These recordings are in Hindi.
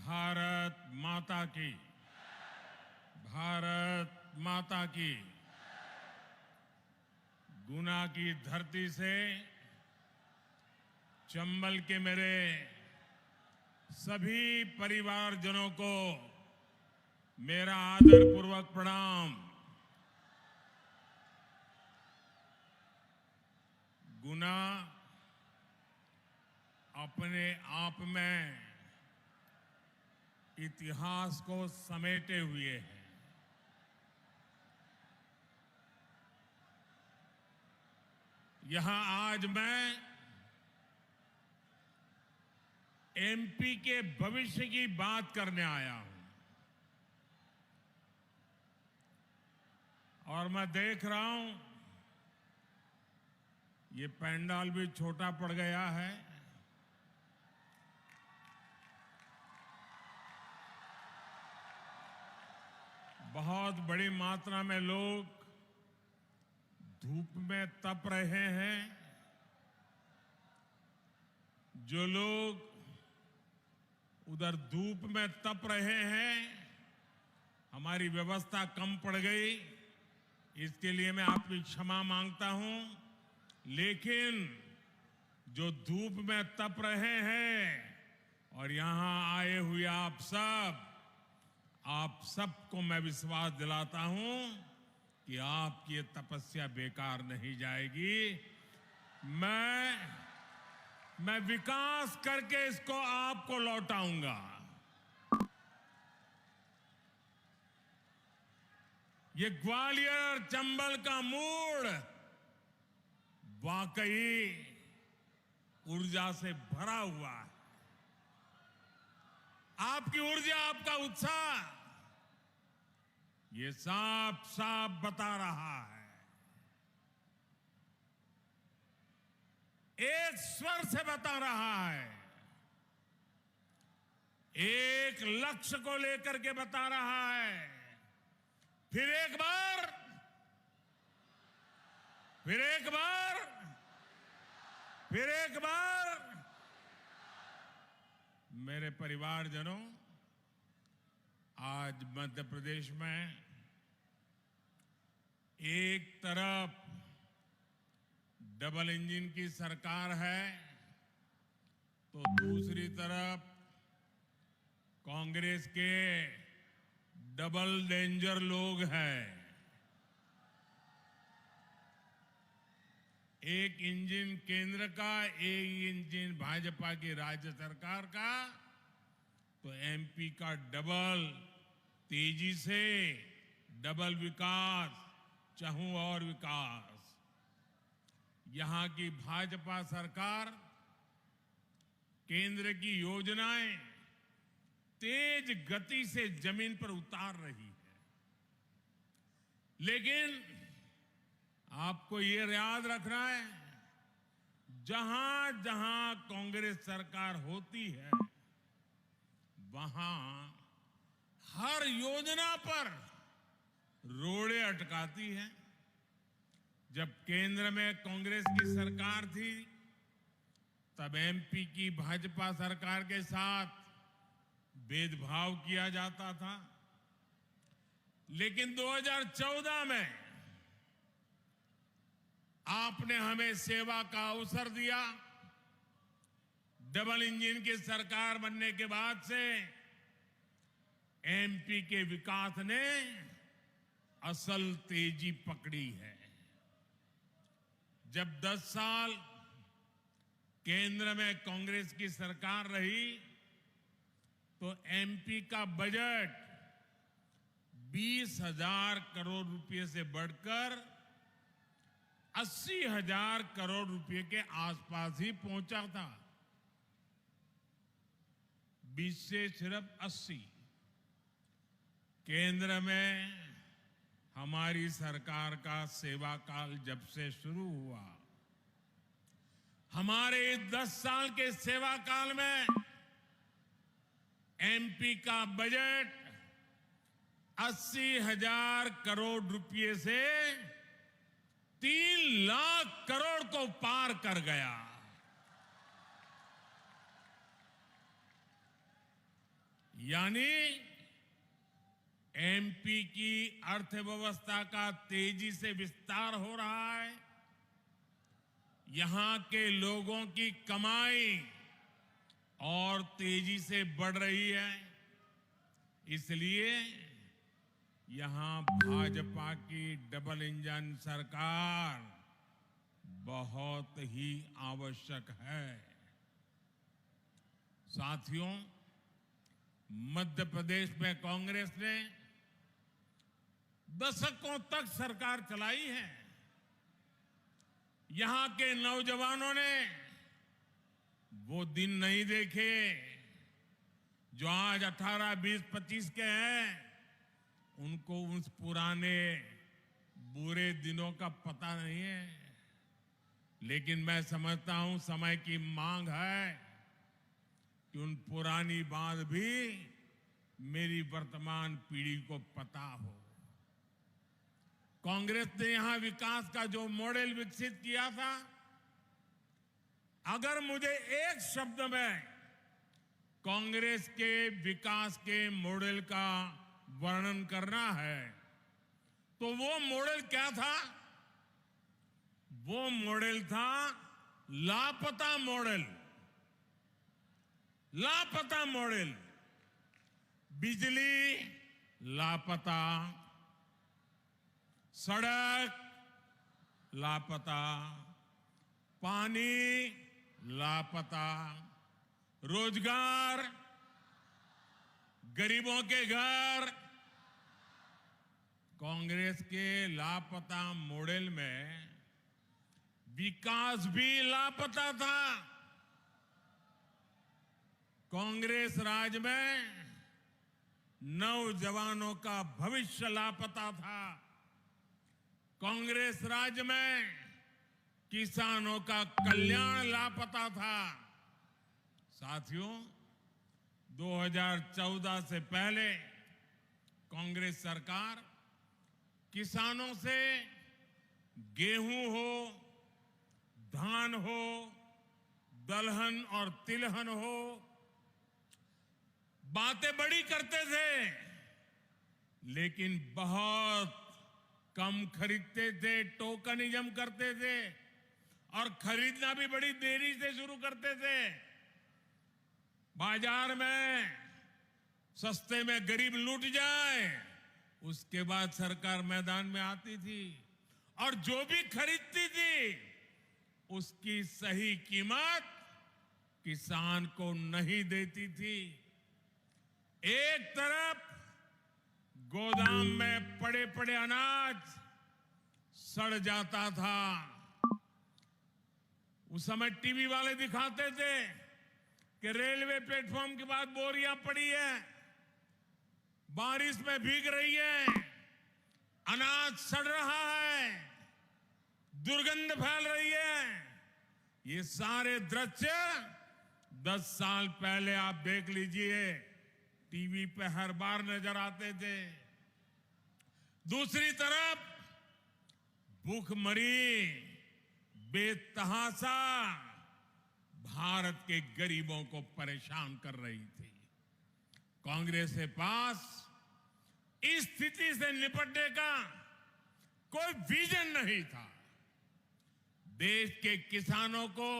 भारत माता की, भारत माता की। गुना की धरती से चंबल के मेरे सभी परिवारजनों को मेरा आदरपूर्वक प्रणाम। गुना अपने आप में इतिहास को समेटे हुए है। यहां आज मैं एमपी के भविष्य की बात करने आया हूं और मैं देख रहा हूं ये पंडाल भी छोटा पड़ गया है। बहुत बड़ी मात्रा में लोग धूप में तप रहे हैं। जो लोग उधर धूप में तप रहे हैं, हमारी व्यवस्था कम पड़ गई, इसके लिए मैं आपकी क्षमा मांगता हूं। लेकिन जो धूप में तप रहे हैं और यहां आए हुए आप सबको मैं विश्वास दिलाता हूं कि आपकी ये तपस्या बेकार नहीं जाएगी। मैं विकास करके इसको आपको लौटाऊंगा। ये ग्वालियर चंबल का मूड वाकई ऊर्जा से भरा हुआ है। आपकी ऊर्जा, आपका उत्साह ये साफ साफ बता रहा है। एक स्वर से बता रहा है, एक लक्ष्य को लेकर के बता रहा है। फिर एक बार मेरे परिवारजनों, आज मध्य प्रदेश में एक तरफ डबल इंजन की सरकार है तो दूसरी तरफ कांग्रेस के डबल डेंजर लोग हैं। एक इंजन केंद्र का, एक इंजन भाजपा की राज्य सरकार का, तो एमपी का डबल तेजी से डबल विकास, चाहूं और विकास। यहां की भाजपा सरकार केंद्र की योजनाएं तेज गति से जमीन पर उतार रही है। लेकिन आपको ये याद रखना है, जहां जहां कांग्रेस सरकार होती है वहां हर योजना पर रोड़े अटकाती है। जब केंद्र में कांग्रेस की सरकार थी तब एमपी की भाजपा सरकार के साथ भेदभाव किया जाता था। लेकिन 2014 में आपने हमें सेवा का अवसर दिया। डबल इंजन की सरकार बनने के बाद से एमपी के विकास ने असल तेजी पकड़ी है। जब 10 साल केंद्र में कांग्रेस की सरकार रही तो एमपी का बजट 20,000 करोड़ रुपए से बढ़कर 80,000 करोड़ रुपए के आसपास ही पहुंचा था। 20 से सिर्फ 80। केंद्र में हमारी सरकार का सेवा काल जब से शुरू हुआ, हमारे 10 साल के सेवा काल में एमपी का बजट 80,000 करोड़ रुपए से 3 लाख करोड़ को पार कर गया। यानी एमपी की अर्थव्यवस्था का तेजी से विस्तार हो रहा है। यहां के लोगों की कमाई और तेजी से बढ़ रही है। इसलिए यहां भाजपा की डबल इंजन सरकार बहुत ही आवश्यक है। साथियों, मध्य प्रदेश में कांग्रेस ने दशकों तक सरकार चलाई है। यहां के नौजवानों ने वो दिन नहीं देखे जो आज 18, 20, 25 के हैं। उनको उस पुराने बुरे दिनों का पता नहीं है। लेकिन मैं समझता हूं समय की मांग है कि उन पुरानी बात भी मेरी वर्तमान पीढ़ी को पता हो। कांग्रेस ने यहां विकास का जो मॉडल विकसित किया था, अगर मुझे एक शब्द में कांग्रेस के विकास के मॉडल का वर्णन करना है तो वो मॉडल क्या था? वो मॉडल था लापता मॉडल। लापता मॉडल। बिजली लापता, सड़क लापता, पानी लापता, रोजगार, गरीबों के घर। कांग्रेस के लापता मॉडल में विकास भी लापता था। कांग्रेस राज में नौजवानों का भविष्य लापता था। कांग्रेस राज में किसानों का कल्याण लापता था। साथियों, 2014 से पहले कांग्रेस सरकार किसानों से गेहूं हो, धान हो, दलहन और तिलहन हो, बातें बड़ी करते थे, लेकिन बहुत कम खरीदते थे, टोकनिज्म करते थे और खरीदना भी बड़ी देरी से शुरू करते थे। बाजार में सस्ते में गरीब लूट जाए, उसके बाद सरकार मैदान में आती थी और जो भी खरीदती थी उसकी सही कीमत किसान को नहीं देती थी। एक तरफ गोदाम में पड़े पड़े अनाज सड़ जाता था। उस समय टीवी वाले दिखाते थे कि रेलवे प्लेटफॉर्म के बाद बोरियां पड़ी है, बारिश में भीग रही है, अनाज सड़ रहा है, दुर्गंध फैल रही है। ये सारे दृश्य 10 साल पहले आप देख लीजिए, टीवी पे हर बार नजर आते थे। दूसरी तरफ भूखमरी बेतहाशा भारत के गरीबों को परेशान कर रही थी। कांग्रेस के पास इस स्थिति से निपटने का कोई विजन नहीं था। देश के किसानों को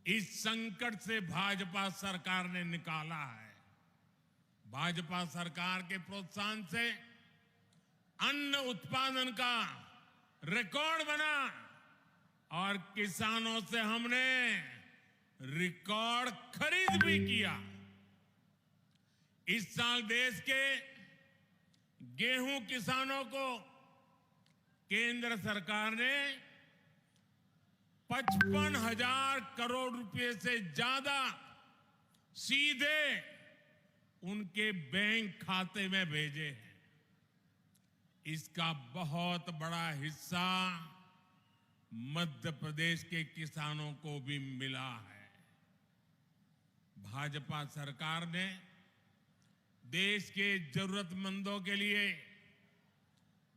इस संकट से भाजपा सरकार ने निकाला है। भाजपा सरकार के प्रोत्साहन से अन्न उत्पादन का रिकॉर्ड बना और किसानों से हमने रिकॉर्ड खरीद भी किया। इस साल देश के गेहूं किसानों को केंद्र सरकार ने 55,000 करोड़ रुपए से ज्यादा सीधे उनके बैंक खाते में भेजे हैं। इसका बहुत बड़ा हिस्सा मध्य प्रदेश के किसानों को भी मिला है। भाजपा सरकार ने देश के जरूरतमंदों के लिए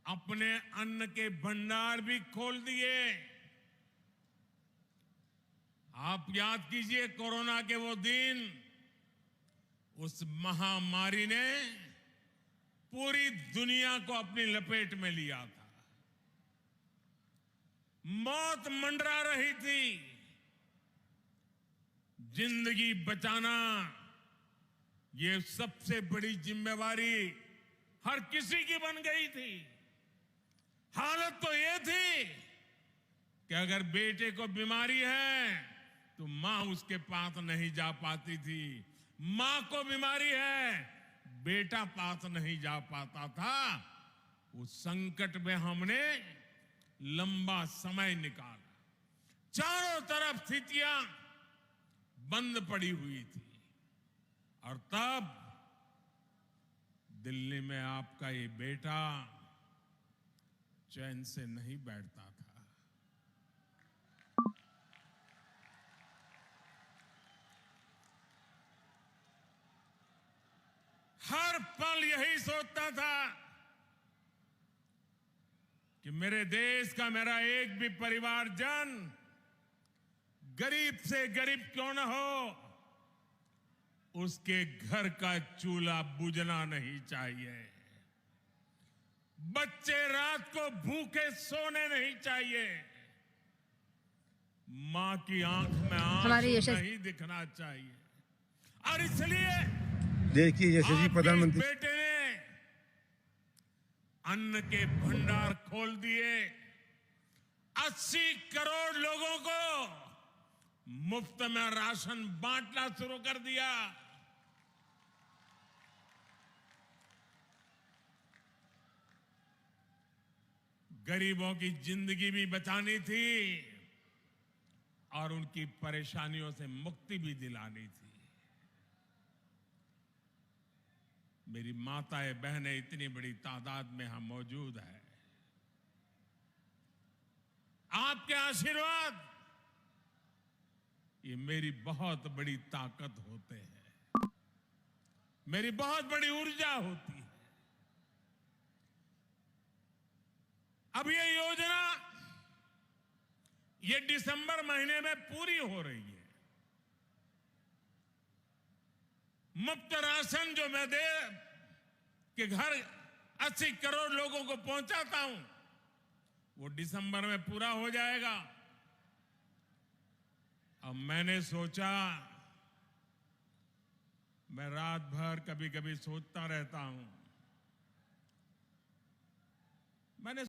अपने अन्न के भंडार भी खोल दिए। आप याद कीजिए कोरोना के वो दिन, उस महामारी ने पूरी दुनिया को अपनी लपेट में लिया था। मौत मंडरा रही थी। जिंदगी बचाना ये सबसे बड़ी जिम्मेवारी हर किसी की बन गई थी। हालत तो ये थी कि अगर बेटे को बीमारी है तो मां उसके पास नहीं जा पाती थी। मां को बीमारी है, बेटा पास नहीं जा पाता था। उस संकट में हमने लंबा समय निकाला। चारों तरफ स्थितियां बंद पड़ी हुई थी और तब दिल्ली में आपका ये बेटा चैन से नहीं बैठता था। हर पल यही सोचता था कि मेरे देश का मेरा एक भी परिवारजन गरीब से गरीब क्यों न हो, उसके घर का चूल्हा बुझना नहीं चाहिए। बच्चे रात को भूखे सोने नहीं चाहिए। मां की आंख में आंसू नहीं दिखना चाहिए। और इसलिए देखिए यशस्वी प्रधानमंत्री बेटे ने अन्न के भंडार खोल दिए। 80 करोड़ लोगों को मुफ्त में राशन बांटना शुरू कर दिया। गरीबों की जिंदगी भी बचानी थी और उनकी परेशानियों से मुक्ति भी दिलानी थी। मेरी माताएं बहनें इतनी बड़ी तादाद में यहां मौजूद है। आपके आशीर्वाद ये मेरी बहुत बड़ी ताकत होते हैं, मेरी बहुत बड़ी ऊर्जा होती है। अब ये योजना ये दिसंबर महीने में पूरी हो रही है। मुफ्त राशन जो मैं दे के घर 80 करोड़ लोगों को पहुंचाता हूं, वो दिसंबर में पूरा हो जाएगा। अब मैंने सोचा, मैं रात भर कभी कभी सोचता रहता हूं, मैंने